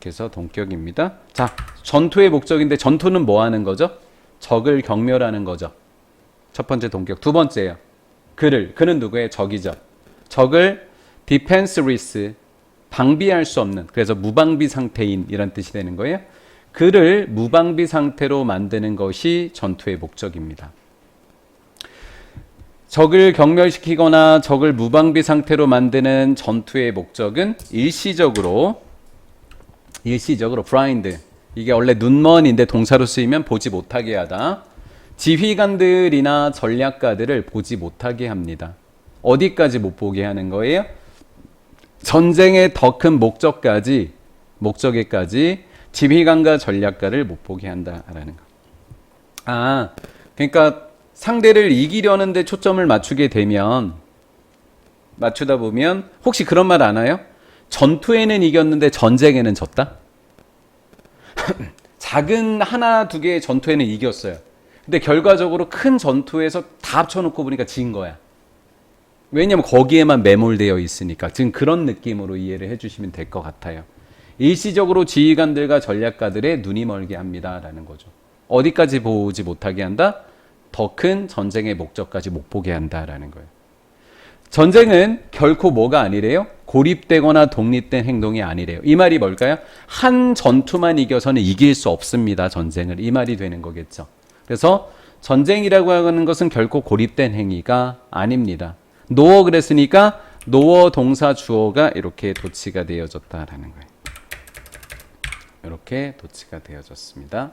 그래서 동격입니다. 자, 전투의 목적인데 전투는 뭐 하는 거죠? 적을 경멸하는 거죠. 첫 번째 동격. 두 번째예요. 그는 누구의 적이죠. 적을 defenseless, 방비할 수 없는, 그래서 무방비 상태인 이런 뜻이 되는 거예요. 그를 무방비 상태로 만드는 것이 전투의 목적입니다. 적을 경멸시키거나 적을 무방비 상태로 만드는 전투의 목적은 일시적으로 blind, 이게 원래 눈먼인데 동사로 쓰이면 보지 못하게 하다. 지휘관들이나 전략가들을 보지 못하게 합니다. 어디까지 못 보게 하는 거예요? 전쟁의 더 큰 목적에까지 지휘관과 전략가를 못 보게 한다라는 거. 그러니까 상대를 이기려는데 초점을 맞추다 보면 혹시 그런 말 아나요? 전투에는 이겼는데 전쟁에는 졌다? 작은 하나 두 개의 전투에는 이겼어요. 근데 결과적으로 큰 전투에서 다 합쳐놓고 보니까 진 거야. 왜냐면 거기에만 매몰되어 있으니까. 지금 그런 느낌으로 이해를 해주시면 될 것 같아요. 일시적으로 지휘관들과 전략가들의 눈이 멀게 합니다라는 거죠. 어디까지 보지 못하게 한다? 더 큰 전쟁의 목적까지 못 보게 한다라는 거예요. 전쟁은 결코 뭐가 아니래요? 고립되거나 독립된 행동이 아니래요. 이 말이 뭘까요? 한 전투만 이겨서는 이길 수 없습니다. 전쟁을. 이 말이 되는 거겠죠. 그래서 전쟁이라고 하는 것은 결코 고립된 행위가 아닙니다. 노어 그랬으니까 노어 동사 주어가 이렇게 도치가 되어졌다라는 거예요. 이렇게 도치가 되어졌습니다.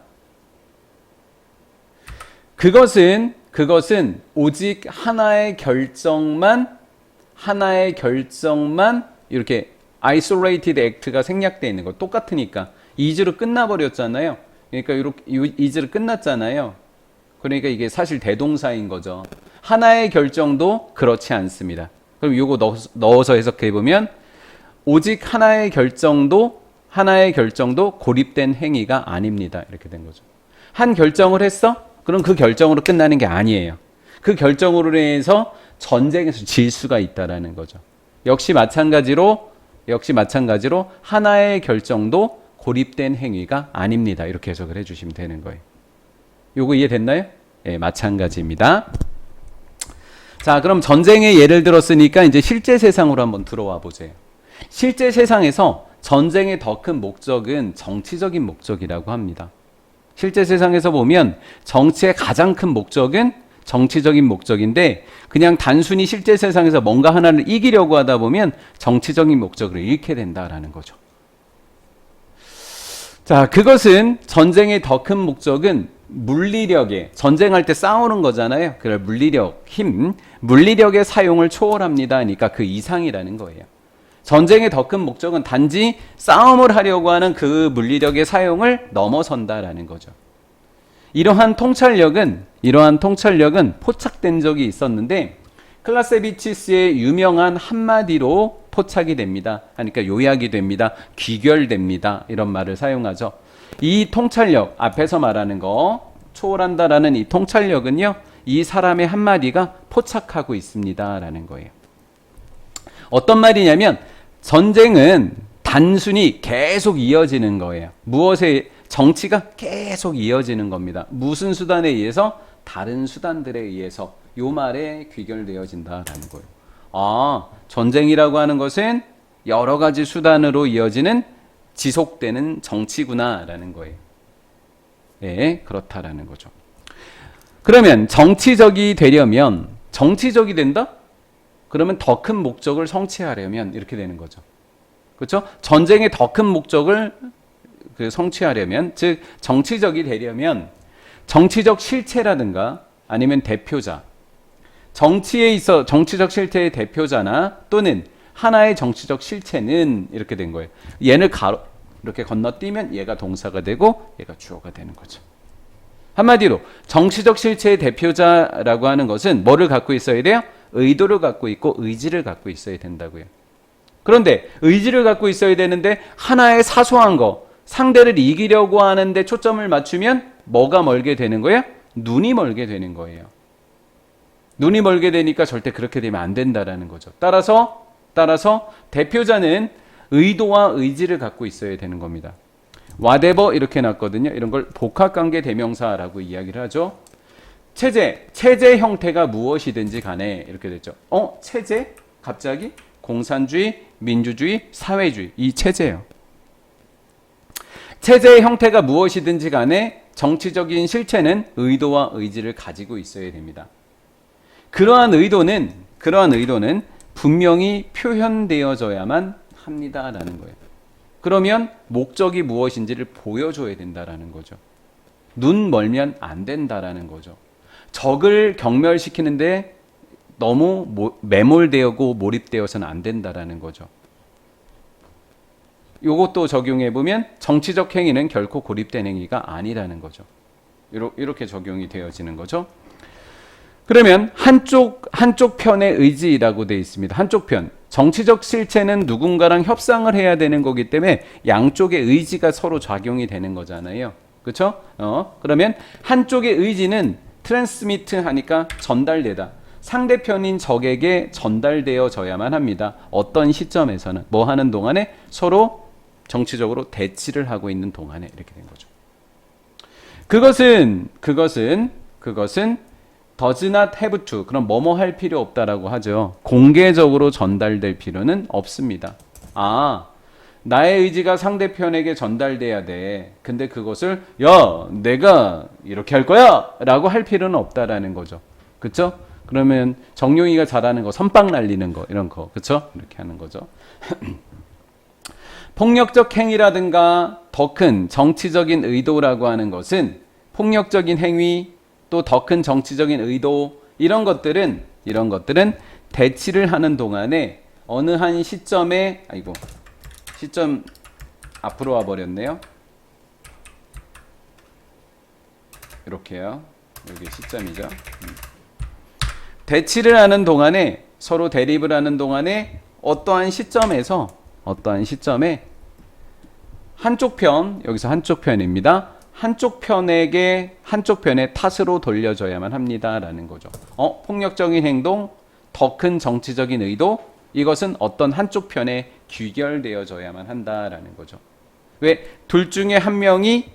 그것은 오직 하나의 결정만 이렇게 isolated act가 생략되어 있는 거. 똑같으니까 is로 끝나버렸잖아요. 그러니까 이렇게 is로 끝났잖아요. 그러니까 이게 사실 대동사인 거죠. 하나의 결정도 그렇지 않습니다. 그럼 이거 넣어서 해석해 보면 오직 하나의 결정도 고립된 행위가 아닙니다. 이렇게 된 거죠. 한 결정을 했어? 그럼 그 결정으로 끝나는 게 아니에요. 그 결정으로 인해서 전쟁에서 질 수가 있다라는 거죠. 역시 마찬가지로 하나의 결정도 고립된 행위가 아닙니다. 이렇게 해석을 해주시면 되는 거예요. 요거 이해됐나요? 네, 마찬가지입니다. 자, 그럼 전쟁의 예를 들었으니까 이제 실제 세상으로 한번 들어와 보세요. 실제 세상에서 전쟁의 더 큰 목적은 정치적인 목적이라고 합니다. 실제 세상에서 보면 정치의 가장 큰 목적은 정치적인 목적인데 그냥 단순히 실제 세상에서 뭔가 하나를 이기려고 하다 보면 정치적인 목적을 잃게 된다라는 거죠. 자, 그것은 전쟁의 더 큰 목적은 물리력에, 전쟁할 때 싸우는 거잖아요. 그래, 물리력의 사용을 초월합니다. 그러니까 그 이상이라는 거예요. 전쟁의 더 큰 목적은 단지 싸움을 하려고 하는 그 물리력의 사용을 넘어선다라는 거죠. 이러한 통찰력은 포착된 적이 있었는데 클라세비치스의 유명한 한마디로 포착이 됩니다. 그러니까 요약이 됩니다. 귀결됩니다. 이런 말을 사용하죠. 이 통찰력, 앞에서 말하는 거 초월한다라는 이 통찰력은요, 이 사람의 한마디가 포착하고 있습니다라는 거예요. 어떤 말이냐면 전쟁은 단순히 계속 이어지는 거예요. 무엇에 정치가 계속 이어지는 겁니다. 무슨 수단에 의해서? 다른 수단들에 의해서. 요 말에 귀결되어진다라는 거예요. 전쟁이라고 하는 것은 여러 가지 수단으로 이어지는 지속되는 정치구나라는 거예요. 네, 그렇다라는 거죠. 그러면 정치적이 된다? 그러면 더 큰 목적을 성취하려면 이렇게 되는 거죠. 그렇죠? 전쟁의 더 큰 목적을 성취하려면, 즉 정치적이 되려면 정치적 실체라든가 아니면 대표자, 정치에 있어 정치적 실체의 대표자나 또는 하나의 정치적 실체는 이렇게 된 거예요. 얘를 이렇게 건너뛰면 얘가 동사가 되고 얘가 주어가 되는 거죠. 한마디로 정치적 실체의 대표자라고 하는 것은 뭐를 갖고 있어야 돼요? 의도를 갖고 있고 의지를 갖고 있어야 된다고요. 그런데 의지를 갖고 있어야 되는데 하나의 사소한 거, 상대를 이기려고 하는데 초점을 맞추면 뭐가 멀게 되는 거예요? 눈이 멀게 되는 거예요. 눈이 멀게 되니까 절대 그렇게 되면 안 된다라는 거죠. 따라서 대표자는 의도와 의지를 갖고 있어야 되는 겁니다. whatever 이렇게 놨거든요. 이런 걸 복합관계 대명사라고 이야기를 하죠. 체제 형태가 무엇이든지 간에 이렇게 됐죠. 체제? 갑자기? 공산주의, 민주주의, 사회주의. 이 체제예요. 체제의 형태가 무엇이든지 간에 정치적인 실체는 의도와 의지를 가지고 있어야 됩니다. 그러한 의도는 분명히 표현되어져야만 합니다라는 거예요. 그러면 목적이 무엇인지를 보여줘야 된다라는 거죠. 눈 멀면 안 된다라는 거죠. 적을 경멸시키는데 너무 매몰되고 몰입되어서는 안 된다라는 거죠. 이것도 적용해 보면 정치적 행위는 결코 고립된 행위가 아니라는 거죠. 이렇게 적용이 되어지는 거죠. 그러면 한쪽 편의 의지라고 되어 있습니다. 한쪽 편. 정치적 실체는 누군가랑 협상을 해야 되는 거기 때문에 양쪽의 의지가 서로 작용이 되는 거잖아요. 그렇죠? 그러면 한쪽의 의지는 트랜스미트 하니까 전달되다. 상대편인 적에게 전달되어져야만 합니다. 어떤 시점에서는 뭐 하는 동안에 서로 정치적으로 대치를 하고 있는 동안에 이렇게 된 거죠. 그것은 does not have to 그럼 뭐뭐 할 필요 없다라고 하죠. 공개적으로 전달될 필요는 없습니다. 나의 의지가 상대편에게 전달돼야 돼. 근데 그것을 내가 이렇게 할 거야 라고 할 필요는 없다라는 거죠. 그쵸? 그러면 정용이가 잘하는 거 선빵 날리는 거 이런 거 그쵸? 이렇게 하는 거죠. 폭력적 행위라든가 더 큰 정치적인 의도라고 하는 것은 폭력적인 행위 또 더 큰 정치적인 의도 이런 것들은 대치를 하는 동안에 어느 한 시점에 시점 앞으로 와 버렸네요. 이렇게요. 여기 시점이죠. 대치를 하는 동안에 서로 대립을 하는 동안에 어떠한 시점에 한쪽 편 여기서 한쪽 편입니다. 한쪽 편의 탓으로 돌려줘야만 합니다라는 거죠. 폭력적인 행동, 더 큰 정치적인 의도 이것은 어떤 한쪽 편에 귀결되어져야만 한다라는 거죠. 왜? 둘 중에 한 명이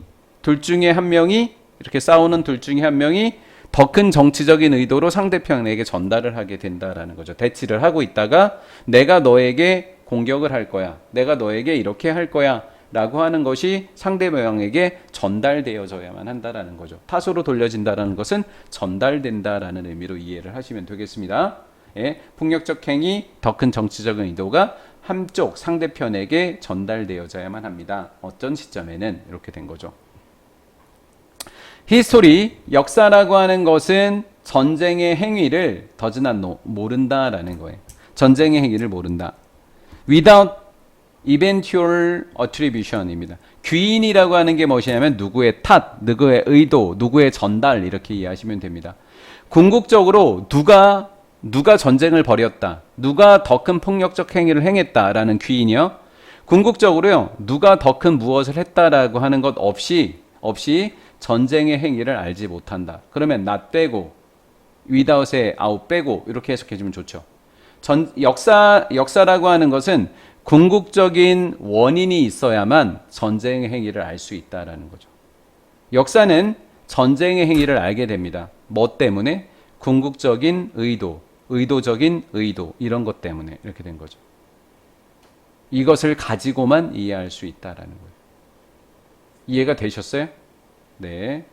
이렇게 싸우는 둘 중에 한 명이 더 큰 정치적인 의도로 상대편에게 전달을 하게 된다라는 거죠. 대치를 하고 있다가 내가 너에게 공격을 할 거야. 내가 너에게 이렇게 할 거야. 라고 하는 것이 상대방에게 전달되어져야만 한다라는 거죠. 탓으로 돌려진다라는 것은 전달된다라는 의미로 이해를 하시면 되겠습니다. 폭력적 행위, 더 큰 정치적인 의도가 한쪽 상대편에게 전달되어져야만 합니다. 어떤 시점에는 이렇게 된 거죠. 히스토리, 역사라고 하는 것은 전쟁의 행위를 does not know, 모른다라는 거예요. 전쟁의 행위를 모른다. Without eventual attribution입니다. 귀인이라고 하는 게 무엇이냐면 누구의 탓, 누구의 의도, 누구의 전달 이렇게 이해하시면 됩니다. 궁극적으로 누가 전쟁을 벌였다, 누가 더 큰 폭력적 행위를 행했다라는 귀인이요. 궁극적으로요, 누가 더 큰 무엇을 했다라고 하는 것 없이 전쟁의 행위를 알지 못한다. 그러면 not 빼고 without의 out 빼고 이렇게 해석해 주면 좋죠. 역사라고 하는 것은 궁극적인 원인이 있어야만 전쟁의 행위를 알 수 있다라는 거죠. 역사는 전쟁의 행위를 알게 됩니다. 뭐 때문에? 궁극적인 의도, 의도적인 의도 이런 것 때문에 이렇게 된 거죠. 이것을 가지고만 이해할 수 있다라는 거예요. 이해가 되셨어요? 네.